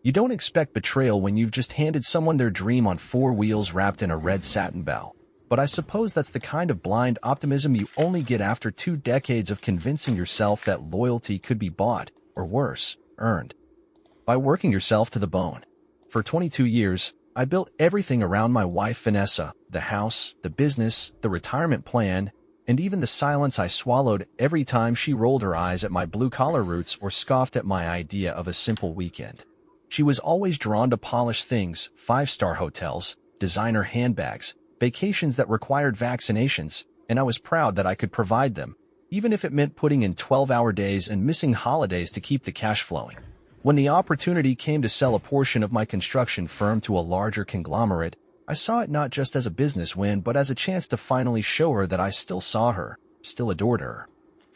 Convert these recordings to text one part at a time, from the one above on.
You don't expect betrayal when you've just handed someone their dream on four wheels wrapped in a red satin bow. But I suppose that's the kind of blind optimism you only get after 2 decades of convincing yourself that loyalty could be bought, or worse, earned, by working yourself to the bone. For 22 years, I built everything around my wife Vanessa, the house, the business, the retirement plan, and even the silence I swallowed every time she rolled her eyes at my blue-collar roots or scoffed at my idea of a simple weekend. She was always drawn to polished things, 5-star hotels, designer handbags, vacations that required vaccinations, and I was proud that I could provide them, even if it meant putting in 12-hour days and missing holidays to keep the cash flowing. When the opportunity came to sell a portion of my construction firm to a larger conglomerate, I saw it not just as a business win but as a chance to finally show her that I still saw her, still adored her,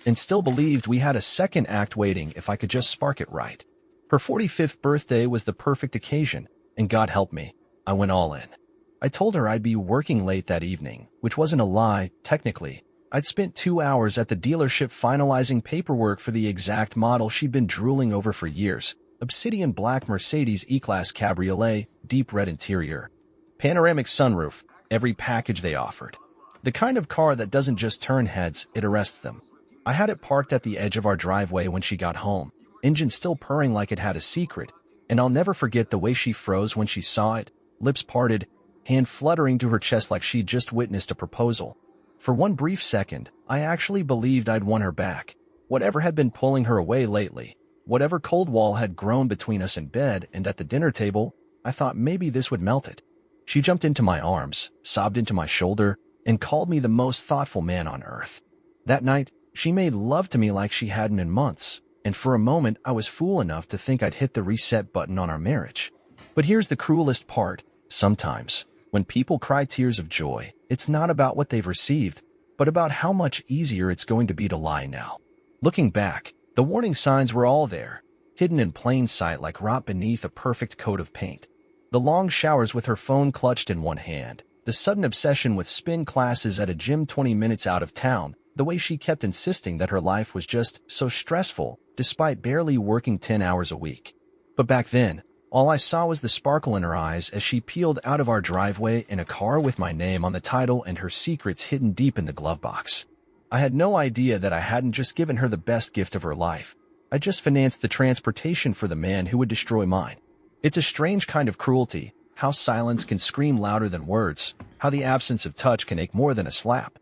and still believed we had a second act waiting if I could just spark it right. Her 45th birthday was the perfect occasion, and God help me, I went all in. I told her I'd be working late that evening, which wasn't a lie, technically. I'd spent 2 hours at the dealership finalizing paperwork for the exact model she'd been drooling over for years. Obsidian black Mercedes E-Class Cabriolet, deep red interior, panoramic sunroof, every package they offered. The kind of car that doesn't just turn heads, it arrests them. I had it parked at the edge of our driveway when she got home, engine still purring like it had a secret, and I'll never forget the way she froze when she saw it, lips parted, hand fluttering to her chest like she'd just witnessed a proposal. For one brief second, I actually believed I'd won her back. Whatever had been pulling her away lately, whatever cold wall had grown between us in bed and at the dinner table, I thought maybe this would melt it. She jumped into my arms, sobbed into my shoulder, and called me the most thoughtful man on earth. That night, she made love to me like she hadn't in months, and for a moment I was fool enough to think I'd hit the reset button on our marriage. But here's the cruelest part. Sometimes, when people cry tears of joy, it's not about what they've received, but about how much easier it's going to be to lie now. Looking back, the warning signs were all there, hidden in plain sight like rot beneath a perfect coat of paint. The long showers with her phone clutched in one hand, the sudden obsession with spin classes at a gym 20 minutes out of town, the way she kept insisting that her life was just so stressful, despite barely working 10 hours a week. But back then, all I saw was the sparkle in her eyes as she peeled out of our driveway in a car with my name on the title and her secrets hidden deep in the glove box. I had no idea that I hadn't just given her the best gift of her life. I just financed the transportation for the man who would destroy mine. It's a strange kind of cruelty, how silence can scream louder than words, how the absence of touch can ache more than a slap,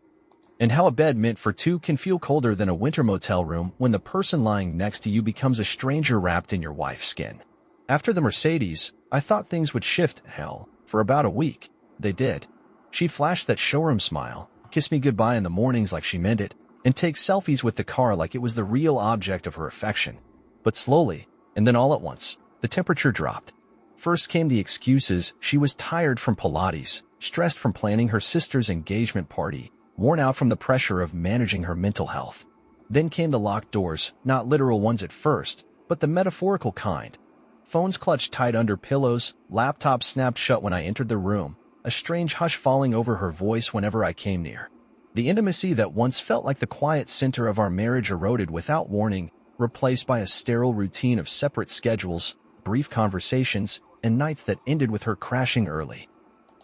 and how a bed meant for two can feel colder than a winter motel room when the person lying next to you becomes a stranger wrapped in your wife's skin. After the Mercedes, I thought things would shift, hell, for about a week. They did. She'd flash that showroom smile, kiss me goodbye in the mornings like she meant it, and take selfies with the car like it was the real object of her affection. But slowly, and then all at once, the temperature dropped. First came the excuses. She was tired from Pilates, stressed from planning her sister's engagement party, worn out from the pressure of managing her mental health. Then came the locked doors, not literal ones at first, but the metaphorical kind. Phones clutched tight under pillows, laptops snapped shut when I entered the room, a strange hush falling over her voice whenever I came near. The intimacy that once felt like the quiet center of our marriage eroded without warning, replaced by a sterile routine of separate schedules, brief conversations, and nights that ended with her crashing early.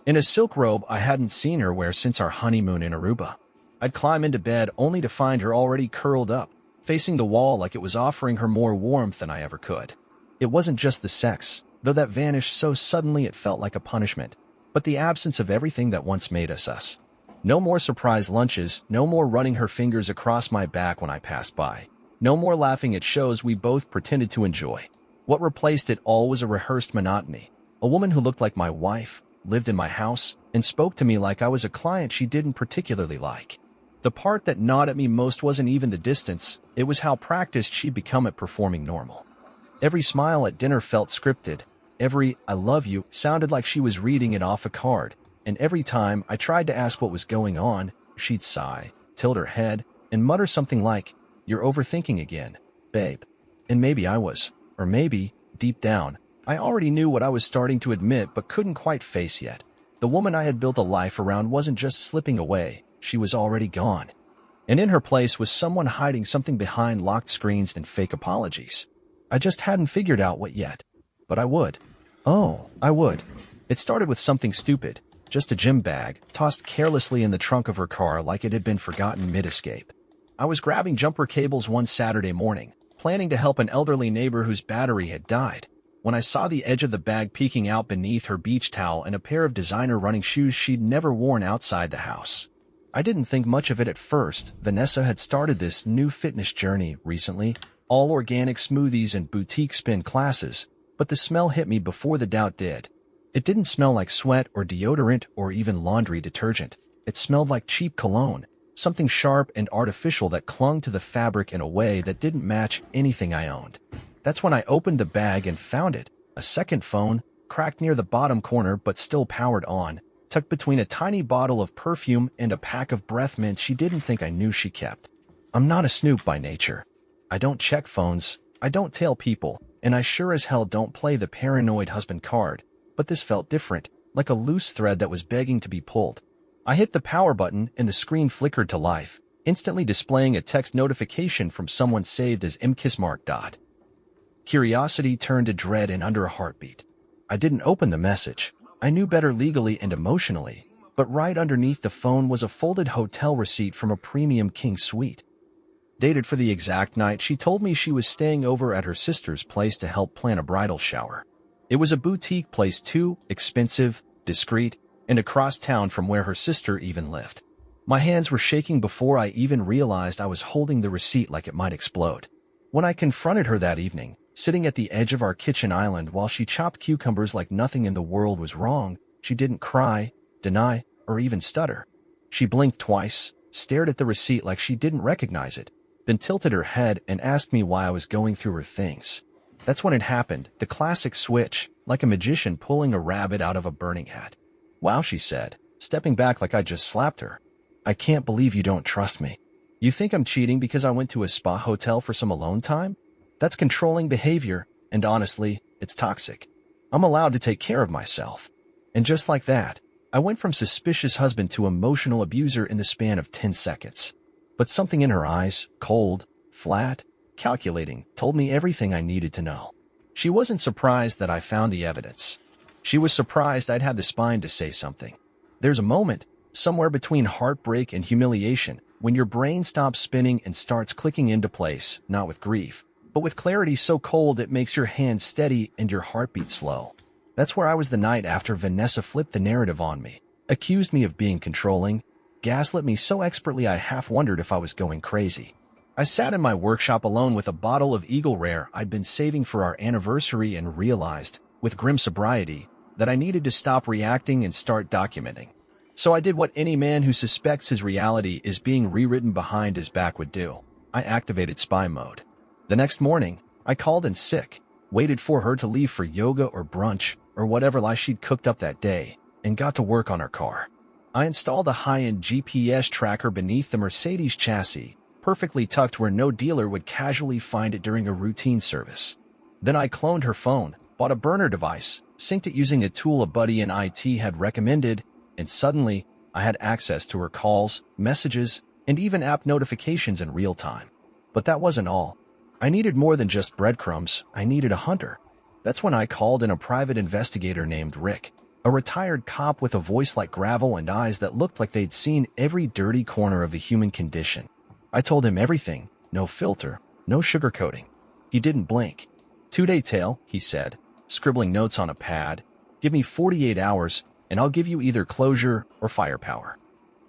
In a silk robe I hadn't seen her wear since our honeymoon in Aruba. I'd climb into bed only to find her already curled up, facing the wall like it was offering her more warmth than I ever could. It wasn't just the sex, though that vanished so suddenly it felt like a punishment, but the absence of everything that once made us us. No more surprise lunches, no more running her fingers across my back when I passed by, no more laughing at shows we both pretended to enjoy. What replaced it all was a rehearsed monotony. A woman who looked like my wife, lived in my house, and spoke to me like I was a client she didn't particularly like. The part that gnawed at me most wasn't even the distance, it was how practiced she'd become at performing normal. Every smile at dinner felt scripted. Every "I love you" sounded like she was reading it off a card, and every time I tried to ask what was going on, she'd sigh, tilt her head, and mutter something like, "You're overthinking again, babe." And maybe I was, or maybe, deep down, I already knew what I was starting to admit but couldn't quite face yet. The woman I had built a life around wasn't just slipping away, she was already gone. And in her place was someone hiding something behind locked screens and fake apologies. I just hadn't figured out what yet. but I would. Oh, I would. It started with something stupid, just a gym bag, tossed carelessly in the trunk of her car like it had been forgotten mid-escape. I was grabbing jumper cables one Saturday morning, planning to help an elderly neighbor whose battery had died, when I saw the edge of the bag peeking out beneath her beach towel and a pair of designer running shoes she'd never worn outside the house. I didn't think much of it at first. Vanessa had started this new fitness journey recently, all organic smoothies and boutique spin classes, but the smell hit me before the doubt did. It didn't smell like sweat or deodorant or even laundry detergent. It smelled like cheap cologne, something sharp and artificial that clung to the fabric in a way that didn't match anything I owned. That's when I opened the bag and found it, a second phone, cracked near the bottom corner but still powered on, tucked between a tiny bottle of perfume and a pack of breath mints she didn't think I knew she kept. I'm not a snoop by nature. I don't check phones, I don't tail people, and I sure as hell don't play the paranoid husband card, but this felt different, like a loose thread that was begging to be pulled. I hit the power button and the screen flickered to life, instantly displaying a text notification from someone saved as mkismark. Curiosity turned to dread in under a heartbeat. I didn't open the message. I knew better legally and emotionally, but right underneath the phone was a folded hotel receipt from a premium king suite. Dated for the exact night she told me she was staying over at her sister's place to help plan a bridal shower. It was a boutique place too, expensive, discreet, and across town from where her sister even lived. My hands were shaking before I even realized I was holding the receipt like it might explode. When I confronted her that evening, sitting at the edge of our kitchen island while she chopped cucumbers like nothing in the world was wrong, she didn't cry, deny, or even stutter. She blinked twice, stared at the receipt like she didn't recognize it, then tilted her head and asked me why I was going through her things. That's when it happened, the classic switch, like a magician pulling a rabbit out of a burning hat. Wow, she said, stepping back like I just slapped her. I can't believe you don't trust me. You think I'm cheating because I went to a spa hotel for some alone time? That's controlling behavior, and honestly, it's toxic. I'm allowed to take care of myself. And just like that, I went from suspicious husband to emotional abuser in the span of 10 seconds. But something in her eyes, cold, flat, calculating, told me everything I needed to know. She wasn't surprised that I found the evidence. She was surprised I'd had the spine to say something. There's a moment, somewhere between heartbreak and humiliation, when your brain stops spinning and starts clicking into place, not with grief, but with clarity so cold it makes your hands steady and your heartbeat slow. That's where I was the night after Vanessa flipped the narrative on me, accused me of being controlling, gaslit me so expertly I half wondered if I was going crazy. I sat in my workshop alone with a bottle of Eagle Rare I'd been saving for our anniversary and realized, with grim sobriety, that I needed to stop reacting and start documenting. So I did what any man who suspects his reality is being rewritten behind his back would do. I activated spy mode. The next morning, I called in sick, waited for her to leave for yoga or brunch or whatever lie she'd cooked up that day, and got to work on her car. I installed a high-end GPS tracker beneath the Mercedes chassis, perfectly tucked where no dealer would casually find it during a routine service. Then I cloned her phone, bought a burner device, synced it using a tool a buddy in IT had recommended, and suddenly, I had access to her calls, messages, and even app notifications in real time. But that wasn't all. I needed more than just breadcrumbs, I needed a hunter. That's when I called in a private investigator named Rick, a retired cop with a voice like gravel and eyes that looked like they'd seen every dirty corner of the human condition. I told him everything, no filter, no sugarcoating. He didn't blink. 2-day tail, he said, scribbling notes on a pad. Give me 48 hours, and I'll give you either closure or firepower.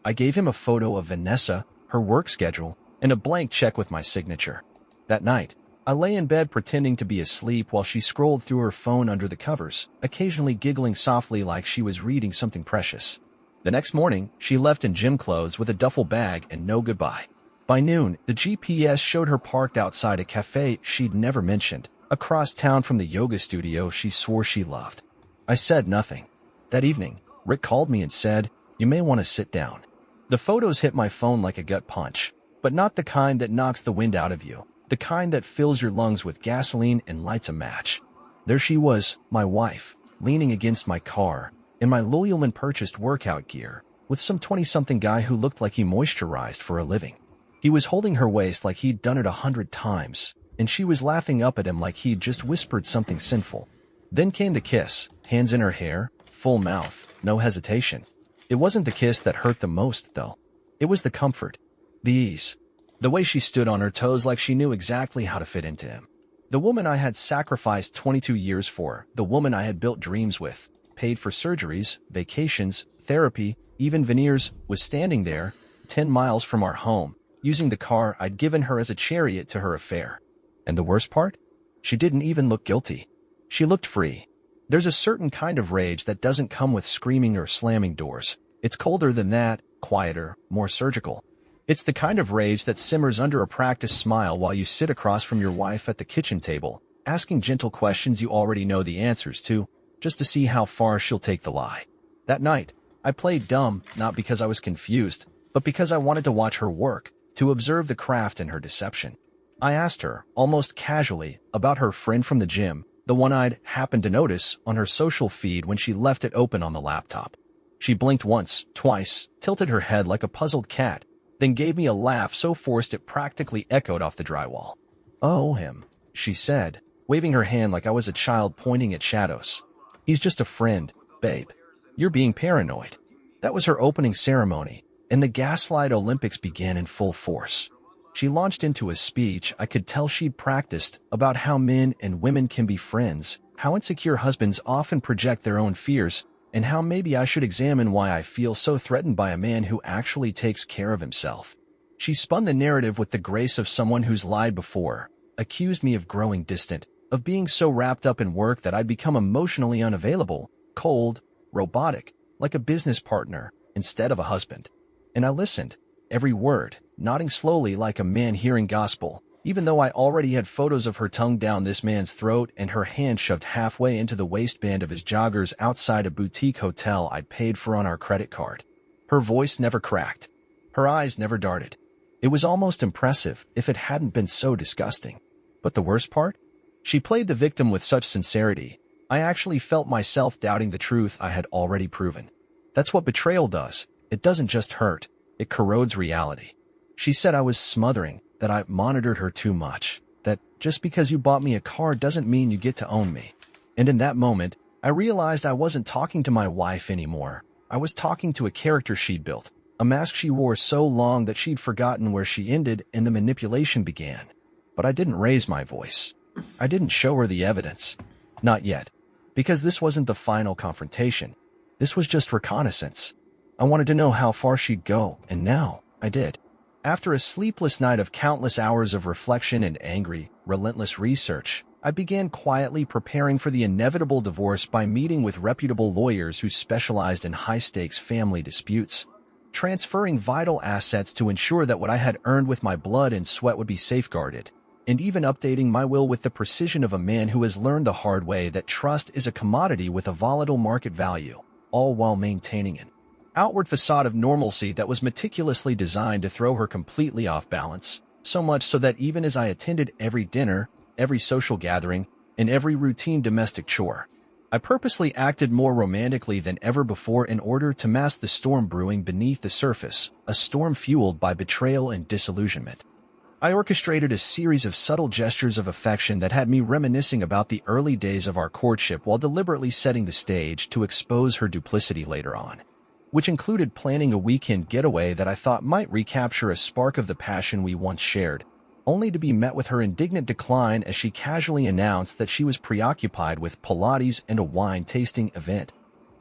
I gave him a photo of Vanessa, her work schedule, and a blank check with my signature. That night, I lay in bed pretending to be asleep while she scrolled through her phone under the covers, occasionally giggling softly like she was reading something precious. The next morning, she left in gym clothes with a duffel bag and no goodbye. By noon, the GPS showed her parked outside a cafe she'd never mentioned, across town from the yoga studio she swore she loved. I said nothing. That evening, Rick called me and said, "You may want to sit down." The photos hit my phone like a gut punch, but not the kind that knocks the wind out of you, the kind that fills your lungs with gasoline and lights a match. There she was, my wife, leaning against my car, in my Lululemon-purchased workout gear, with some 20-something guy who looked like he moisturized for a living. He was holding her waist like he'd done it 100 times, and she was laughing up at him like he'd just whispered something sinful. Then came the kiss, hands in her hair, full mouth, no hesitation. It wasn't the kiss that hurt the most, though. It was the comfort, the ease, the way she stood on her toes like she knew exactly how to fit into him. The woman I had sacrificed 22 years for, the woman I had built dreams with, paid for surgeries, vacations, therapy, even veneers, was standing there, 10 miles from our home, using the car I'd given her as a chariot to her affair. And the worst part? She didn't even look guilty. She looked free. There's a certain kind of rage that doesn't come with screaming or slamming doors. It's colder than that, quieter, more surgical. It's the kind of rage that simmers under a practiced smile while you sit across from your wife at the kitchen table, asking gentle questions you already know the answers to, just to see how far she'll take the lie. That night, I played dumb, not because I was confused, but because I wanted to watch her work, to observe the craft in her deception. I asked her, almost casually, about her friend from the gym, the one I'd happened to notice on her social feed when she left it open on the laptop. She blinked once, twice, tilted her head like a puzzled cat, then gave me a laugh so forced it practically echoed off the drywall. "Oh, him," she said, waving her hand like I was a child pointing at shadows. "He's just a friend, babe. You're being paranoid." That was her opening ceremony, and the Gaslight Olympics began in full force. She launched into a speech I could tell she'd practiced about how men and women can be friends, how insecure husbands often project their own fears, and how maybe I should examine why I feel so threatened by a man who actually takes care of himself. She spun the narrative with the grace of someone who's lied before, accused me of growing distant, of being so wrapped up in work that I'd become emotionally unavailable, cold, robotic, like a business partner, instead of a husband. And I listened, every word, nodding slowly like a man hearing gospel, even though I already had photos of her tongue down this man's throat and her hand shoved halfway into the waistband of his joggers outside a boutique hotel I'd paid for on our credit card. Her voice never cracked. Her eyes never darted. It was almost impressive if it hadn't been so disgusting. But the worst part? She played the victim with such sincerity, I actually felt myself doubting the truth I had already proven. That's what betrayal does. It doesn't just hurt. It corrodes reality. She said I was smothering, that I monitored her too much, that just because you bought me a car doesn't mean you get to own me. And in that moment, I realized I wasn't talking to my wife anymore. I was talking to a character she'd built, a mask she wore so long that she'd forgotten where she ended and the manipulation began. But I didn't raise my voice. I didn't show her the evidence. Not yet. Because this wasn't the final confrontation. This was just reconnaissance. I wanted to know how far she'd go, and now I did. After a sleepless night of countless hours of reflection and angry, relentless research, I began quietly preparing for the inevitable divorce by meeting with reputable lawyers who specialized in high-stakes family disputes, transferring vital assets to ensure that what I had earned with my blood and sweat would be safeguarded, and even updating my will with the precision of a man who has learned the hard way that trust is a commodity with a volatile market value, all while maintaining an outward facade of normalcy that was meticulously designed to throw her completely off balance, so much so that even as I attended every dinner, every social gathering, and every routine domestic chore, I purposely acted more romantically than ever before in order to mask the storm brewing beneath the surface, a storm fueled by betrayal and disillusionment. I orchestrated a series of subtle gestures of affection that had me reminiscing about the early days of our courtship while deliberately setting the stage to expose her duplicity later on, which included planning a weekend getaway that I thought might recapture a spark of the passion we once shared, only to be met with her indignant decline as she casually announced that she was preoccupied with Pilates and a wine-tasting event.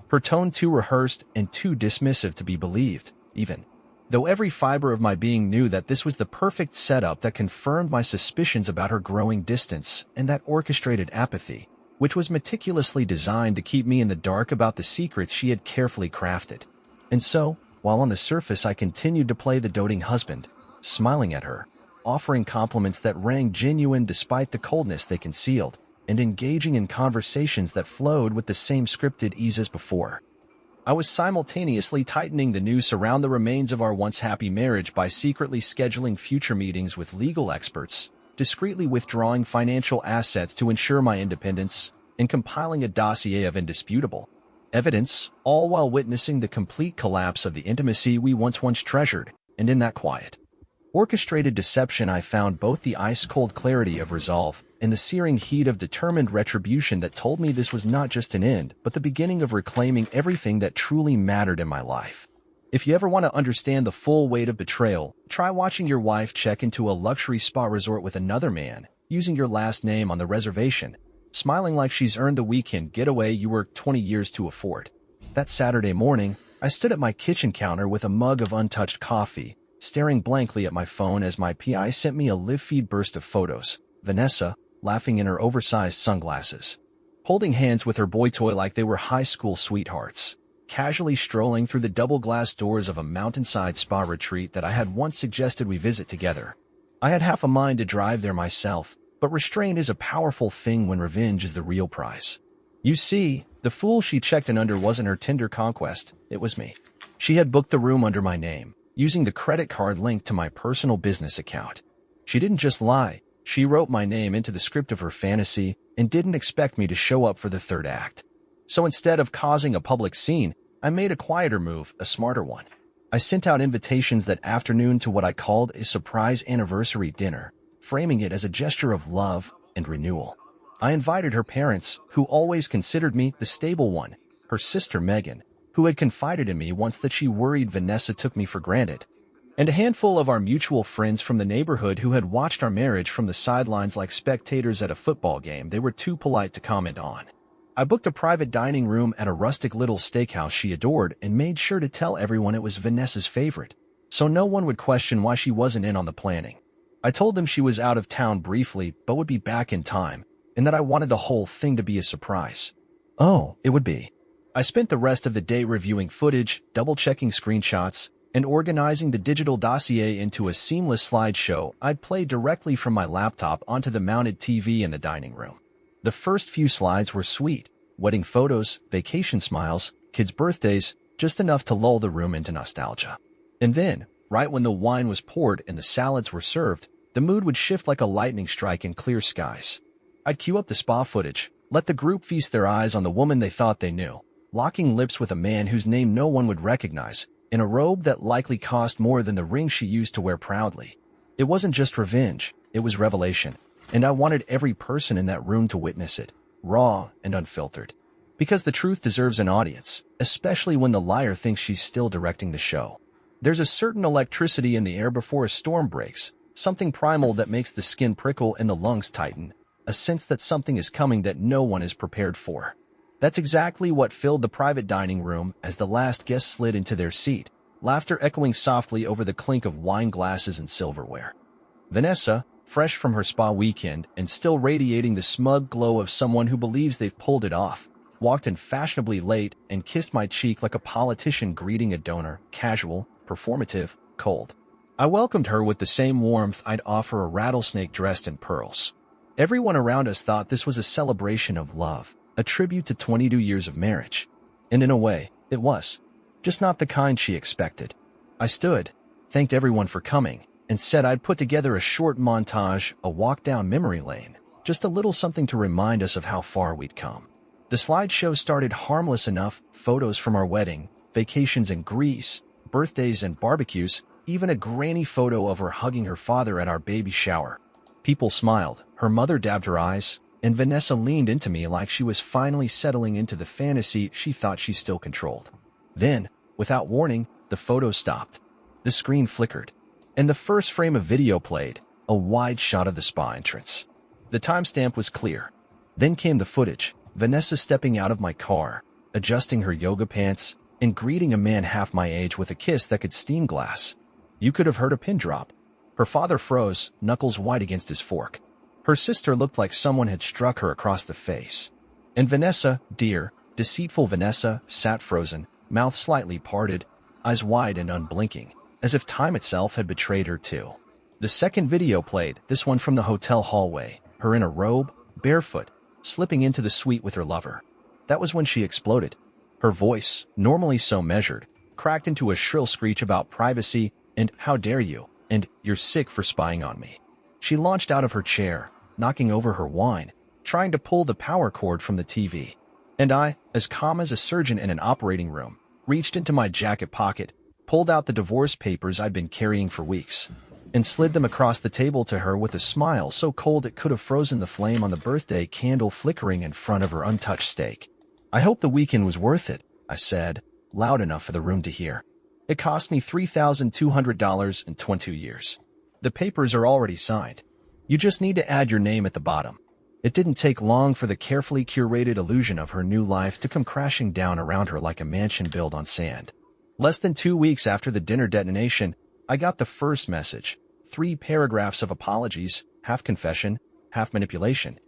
Her tone too rehearsed and too dismissive to be believed, even though every fiber of my being knew that this was the perfect setup that confirmed my suspicions about her growing distance and that orchestrated apathy, which was meticulously designed to keep me in the dark about the secrets she had carefully crafted. And so, while on the surface I continued to play the doting husband, smiling at her, offering compliments that rang genuine despite the coldness they concealed, and engaging in conversations that flowed with the same scripted ease as before, I was simultaneously tightening the noose around the remains of our once happy marriage by secretly scheduling future meetings with legal experts, discreetly withdrawing financial assets to ensure my independence, and compiling a dossier of indisputable evidence, all while witnessing the complete collapse of the intimacy we once treasured. And in that quiet, Orchestrated deception. I found both the ice-cold clarity of resolve and the searing heat of determined retribution that told me this was not just an end, but the beginning of reclaiming everything that truly mattered in my life. If you ever want to understand the full weight of betrayal, try watching your wife check into a luxury spa resort with another man, using your last name on the reservation, smiling like she's earned the weekend getaway you worked 20 years to afford. That Saturday morning, I stood at my kitchen counter with a mug of untouched coffee, staring blankly at my phone as my PI sent me a live feed burst of photos. Vanessa, laughing in her oversized sunglasses, holding hands with her boy toy like they were high school sweethearts, casually strolling through the double glass doors of a mountainside spa retreat that I had once suggested we visit together. I had half a mind to drive there myself, but restraint is a powerful thing when revenge is the real prize. You see, the fool she checked in under wasn't her Tinder conquest, it was me. She had booked the room under my name, using the credit card linked to my personal business account. She didn't just lie, she wrote my name into the script of her fantasy and didn't expect me to show up for the third act. So instead of causing a public scene, I made a quieter move, a smarter one. I sent out invitations that afternoon to what I called a surprise anniversary dinner, framing it as a gesture of love and renewal. I invited her parents, who always considered me the stable one, her sister Megan, who had confided in me once that she worried Vanessa took me for granted, and a handful of our mutual friends from the neighborhood who had watched our marriage from the sidelines like spectators at a football game they were too polite to comment on. I booked a private dining room at a rustic little steakhouse she adored and made sure to tell everyone it was Vanessa's favorite, so no one would question why she wasn't in on the planning. I told them she was out of town briefly but would be back in time, and that I wanted the whole thing to be a surprise. Oh, it would be. I spent the rest of the day reviewing footage, double-checking screenshots, and organizing the digital dossier into a seamless slideshow I'd play directly from my laptop onto the mounted TV in the dining room. The first few slides were sweet: wedding photos, vacation smiles, kids' birthdays, just enough to lull the room into nostalgia. And then, right when the wine was poured and the salads were served, the mood would shift like a lightning strike in clear skies. I'd cue up the spa footage, let the group feast their eyes on the woman they thought they knew, locking lips with a man whose name no one would recognize, in a robe that likely cost more than the ring she used to wear proudly. It wasn't just revenge, it was revelation, and I wanted every person in that room to witness it, raw and unfiltered. Because the truth deserves an audience, especially when the liar thinks she's still directing the show. There's a certain electricity in the air before a storm breaks, something primal that makes the skin prickle and the lungs tighten, a sense that something is coming that no one is prepared for. That's exactly what filled the private dining room as the last guest slid into their seat, laughter echoing softly over the clink of wine glasses and silverware. Vanessa, fresh from her spa weekend and still radiating the smug glow of someone who believes they've pulled it off, walked in fashionably late and kissed my cheek like a politician greeting a donor, casual, performative, cold. I welcomed her with the same warmth I'd offer a rattlesnake dressed in pearls. Everyone around us thought this was a celebration of love, a tribute to 22 years of marriage. And in a way, it was. Just not the kind she expected. I stood, thanked everyone for coming, and said I'd put together a short montage, a walk down memory lane, just a little something to remind us of how far we'd come. The slideshow started harmless enough: photos from our wedding, vacations in Greece, birthdays and barbecues, even a grainy photo of her hugging her father at our baby shower. People smiled, her mother dabbed her eyes, and Vanessa leaned into me like she was finally settling into the fantasy she thought she still controlled. Then, without warning, the photo stopped. The screen flickered, and the first frame of video played, a wide shot of the spa entrance. The timestamp was clear. Then came the footage, Vanessa stepping out of my car, adjusting her yoga pants, and greeting a man half my age with a kiss that could steam glass. You could have heard a pin drop. Her father froze, knuckles white against his fork. Her sister looked like someone had struck her across the face. And Vanessa, dear, deceitful Vanessa, sat frozen, mouth slightly parted, eyes wide and unblinking, as if time itself had betrayed her too. The second video played, this one from the hotel hallway, her in a robe, barefoot, slipping into the suite with her lover. That was when she exploded. Her voice, normally so measured, cracked into a shrill screech about privacy and "how dare you," and "you're sick for spying on me." She launched out of her chair, knocking over her wine, trying to pull the power cord from the TV. And I, as calm as a surgeon in an operating room, reached into my jacket pocket, pulled out the divorce papers I'd been carrying for weeks. and slid them across the table to her with a smile so cold it could have frozen the flame on the birthday candle flickering in front of her untouched steak. "I hope the weekend was worth it," I said, loud enough for the room to hear. "It cost me $3,200 in 22 years. The papers are already signed. You just need to add your name at the bottom." It didn't take long for the carefully curated illusion of her new life to come crashing down around her like a mansion built on sand. Less than 2 weeks after the dinner detonation, I got the first message. 3 paragraphs of apologies, half confession, half manipulation.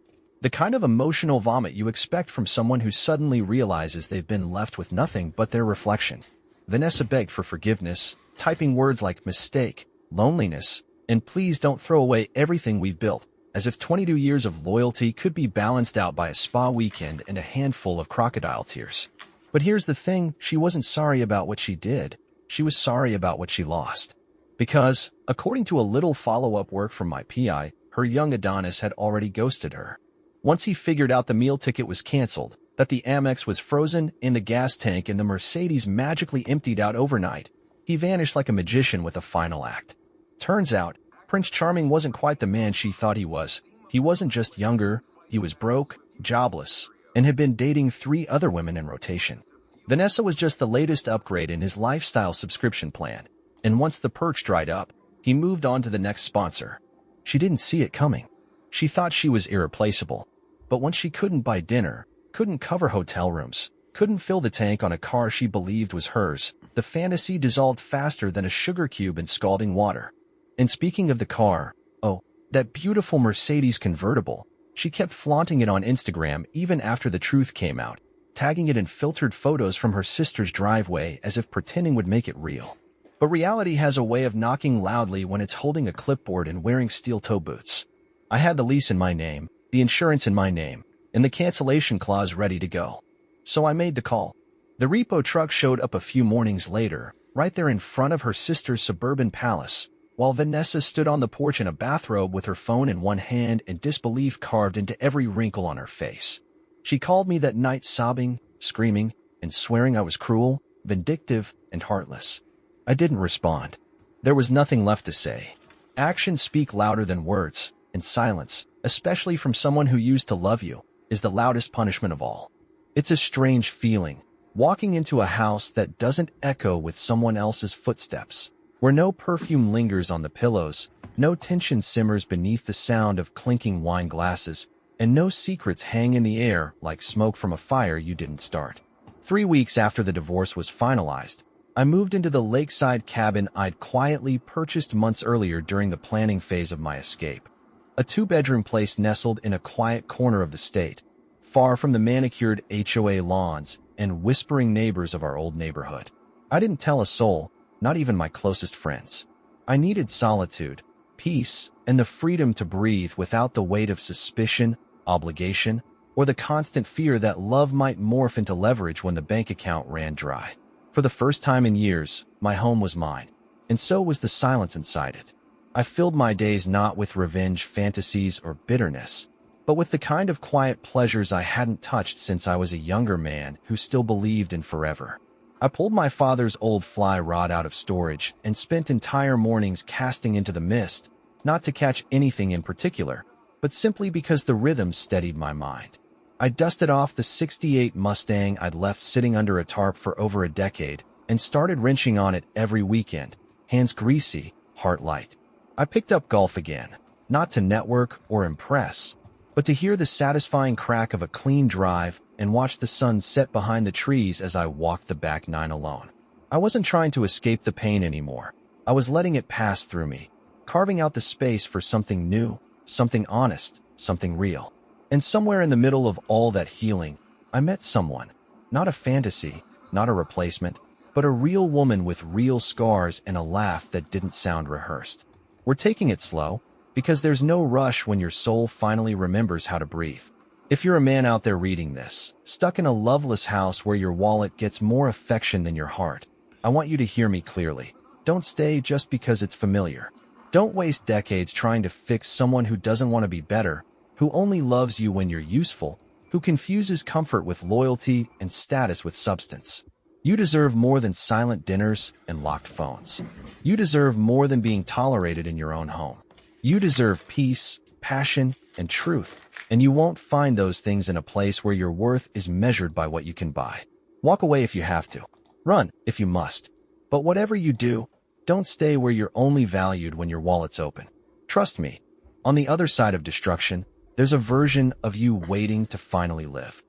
The kind of emotional vomit you expect from someone who suddenly realizes they've been left with nothing but their reflection. Vanessa begged for forgiveness, typing words like mistake, loneliness, and please don't throw away everything we've built, as if 22 years of loyalty could be balanced out by a spa weekend and a handful of crocodile tears. But here's the thing, she wasn't sorry about what she did. She was sorry about what she lost. Because, according to a little follow-up work from my PI, her young Adonis had already ghosted her. Once he figured out the meal ticket was canceled, that the Amex was frozen in the gas tank and the Mercedes magically emptied out overnight, he vanished like a magician with a final act. Turns out, Prince Charming wasn't quite the man she thought he was. He wasn't just younger, he was broke, jobless, and had been dating 3 other women in rotation. Vanessa was just the latest upgrade in his lifestyle subscription plan, and once the perch dried up, he moved on to the next sponsor. She didn't see it coming. She thought she was irreplaceable, but once she couldn't buy dinner, couldn't cover hotel rooms, couldn't fill the tank on a car she believed was hers, the fantasy dissolved faster than a sugar cube in scalding water. And speaking of the car, oh, that beautiful Mercedes convertible, she kept flaunting it on Instagram even after the truth came out, tagging it in filtered photos from her sister's driveway as if pretending would make it real. But reality has a way of knocking loudly when it's holding a clipboard and wearing steel toe boots. I had the lease in my name, the insurance in my name, and the cancellation clause ready to go. So I made the call. The repo truck showed up a few mornings later, right there in front of her sister's suburban palace, while Vanessa stood on the porch in a bathrobe with her phone in one hand and disbelief carved into every wrinkle on her face. She called me that night sobbing, screaming, and swearing I was cruel, vindictive, and heartless. I didn't respond. There was nothing left to say. Actions speak louder than words, and silence, especially from someone who used to love you, is the loudest punishment of all. It's a strange feeling, walking into a house that doesn't echo with someone else's footsteps, where no perfume lingers on the pillows, no tension simmers beneath the sound of clinking wine glasses, and no secrets hang in the air like smoke from a fire you didn't start. 3 weeks after the divorce was finalized, I moved into the lakeside cabin I'd quietly purchased months earlier during the planning phase of my escape. A 2-bedroom place nestled in a quiet corner of the state, far from the manicured HOA lawns and whispering neighbors of our old neighborhood. I didn't tell a soul, not even my closest friends. I needed solitude, peace, and the freedom to breathe without the weight of suspicion, obligation, or the constant fear that love might morph into leverage when the bank account ran dry. For the first time in years, my home was mine, and so was the silence inside it. I filled my days not with revenge fantasies or bitterness, but with the kind of quiet pleasures I hadn't touched since I was a younger man who still believed in forever. I pulled my father's old fly rod out of storage and spent entire mornings casting into the mist, not to catch anything in particular, but simply because the rhythm steadied my mind. I dusted off the '68 Mustang I'd left sitting under a tarp for over a decade and started wrenching on it every weekend, hands greasy, heart light. I picked up golf again, not to network or impress, but to hear the satisfying crack of a clean drive and watch the sun set behind the trees as I walked the back 9 alone. I wasn't trying to escape the pain anymore. I was letting it pass through me, carving out the space for something new, something honest, something real. And somewhere in the middle of all that healing, I met someone, not a fantasy, not a replacement, but a real woman with real scars and a laugh that didn't sound rehearsed. We're taking it slow, because there's no rush when your soul finally remembers how to breathe. If you're a man out there reading this, stuck in a loveless house where your wallet gets more affection than your heart, I want you to hear me clearly. Don't stay just because it's familiar. Don't waste decades trying to fix someone who doesn't want to be better, who only loves you when you're useful, who confuses comfort with loyalty and status with substance. You deserve more than silent dinners and locked phones. You deserve more than being tolerated in your own home. You deserve peace, passion, and truth, and you won't find those things in a place where your worth is measured by what you can buy. Walk away if you have to. Run if you must. But whatever you do, don't stay where you're only valued when your wallet's open. Trust me, on the other side of destruction, there's a version of you waiting to finally live.